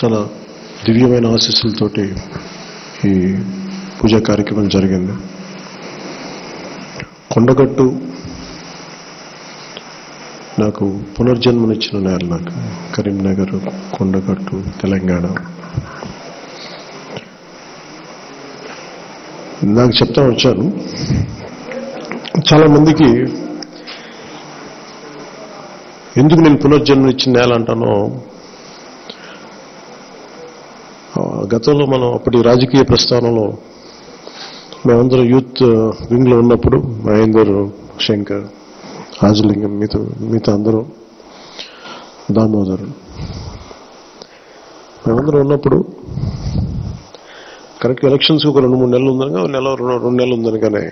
చాలా దివ్యమైన ఆశీస్సులతోటి ఈ పూజా కార్యక్రమం జరిగింది. కొండగట్టు నాకు పునర్జన్మనిచ్చిన నేల. నాకు కరీంనగర్, కొండగట్టు, తెలంగాణ. నాకు చెప్తా వచ్చాను, చాలామందికి ఎందుకు నేను పునర్జన్మనిచ్చిన నేల అంటానో, గతంలో మనం అప్పటి రాజకీయ ప్రస్థానంలో మేమందరం యూత్ వింగ్లో ఉన్నప్పుడు మహేందర్, శంకర్, రాజలింగం, మిగతా అందరూ, దామోదర్, మేమందరం ఉన్నప్పుడు కరెక్ట్గా ఎలక్షన్స్ ఒక 2-3 నెలలు ఉందనగా, 2 నెలలు ఉందనగానే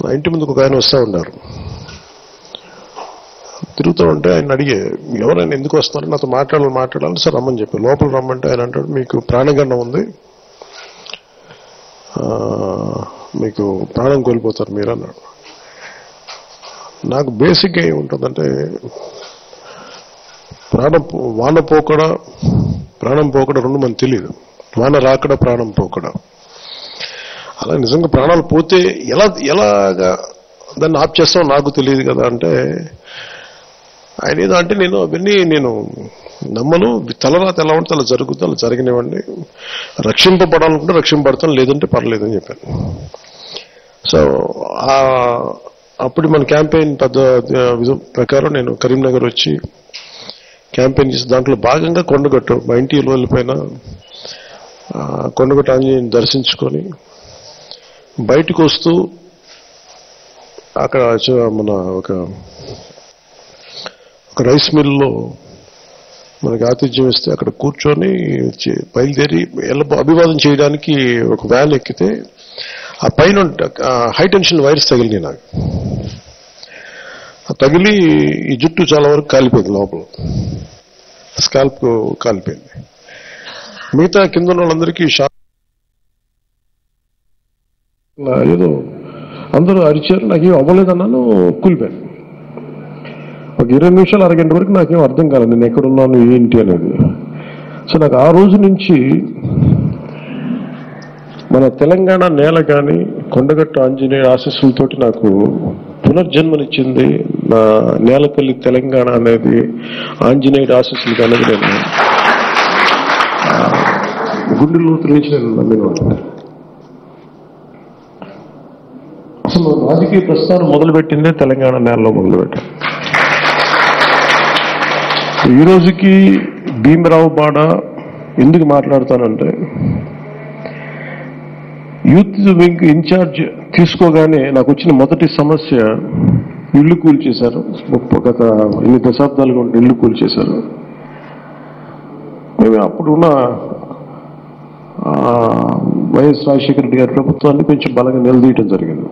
నా ఇంటి ముందుకు ఒక ఆయన వస్తూ ఉన్నారు. తిరుగుతూ ఉంటే ఆయన అడిగే, ఎవరైనా ఎందుకు వస్తున్నారు, నాతో మాట్లాడాలి సార్ రమ్మని చెప్పి. లోపల రమ్మంటే ఆయన అంటాడు, మీకు ప్రాణగండం ఉంది, మీకు ప్రాణం కోల్పోతారు మీరు అన్నాడు. నాకు బేసిక్గా ఏముంటుందంటే, ప్రాణం పోకడ రెండు మనకు తెలియదు. వాన రాకడ, ప్రాణం పోకడ. అలా నిజంగా ప్రాణాలు పోతే ఎలాగా దాన్ని ఆప్ చేస్తామో నాకు తెలియదు కదా అంటే, ఆయన ఏదో అంటే అవన్నీ నేను నమ్మను. తలరాత ఎలా ఉంటే అలా జరుగుతుంది, అలా జరిగినవ్వండి. రక్షింపబడాలనుకుంటే రక్షింపబడతాను, లేదంటే పర్లేదని చెప్పాను. సో అప్పుడు మన క్యాంపెయిన్ ప్రకారం నేను కరీంనగర్ వచ్చి క్యాంపెయిన్ చేసి దాంట్లో భాగంగా కొండగట్టు, మా ఇంటి వెళ్ళిపోయిన కొండగట్టు ఆంజనేయుని దర్శించుకొని బయటకు వస్తూ అక్కడ మన ఒక రైస్ మిల్లో మనకి ఆతిథ్యం ఇస్తే అక్కడ కూర్చొని బయలుదేరి అభివాదం చేయడానికి ఒక వ్యాన్ ఎక్కితే ఆ పైన హై టెన్షన్ వైర్స్ తగిలినాయి. నాకు తగిలి ఈ జుట్టు చాలా వరకు కాలిపోయింది, లోపల స్కాల్ప్ కాలిపోయింది. మిగతా కింద ఉన్న వాళ్ళందరికీ ఏదో అందరూ అరిచారు, నాకేం అవ్వలేదన్నాను, కూలిపోయాను. ఒక 20 నిమిషాలు, అరగంట వరకు నాకేం అర్థం కాలేదు నేను ఎక్కడున్నాను ఏంటి అనేది. సో నాకు ఆ రోజు నుంచి మన తెలంగాణ నేల కానీ కొండగట్టు ఆంజనేయ ఆశీస్సులతోటి నాకు పునర్జన్మనిచ్చింది. నా నేలపల్లి తెలంగాణ అనేది ఆంజనేయుడి ఆశీస్సులు అనేది నేను గుండె లోతు నుంచి నేను నమ్మిన. అసలు రాజకీయ ప్రస్థానం మొదలుపెట్టిందే తెలంగాణ నేలలో మొదలుపెట్టాను. ఈ రోజుకి భీమరావు బాడ ఎందుకు మాట్లాడతానంటే, యూత్ వింగ్ ఇన్ఛార్జ్ తీసుకోగానే నాకు వచ్చిన మొదటి సమస్య ఇల్లు కూల్చేశారు. గత 8 దశాబ్దాలుగా ఉంటే ఇల్లు కూల్చేశారు. మేము అప్పుడున్న వైఎస్ రాజశేఖర రెడ్డి గారి ప్రభుత్వాన్ని కొంచెం బలంగా నిలదీయటం జరిగింది.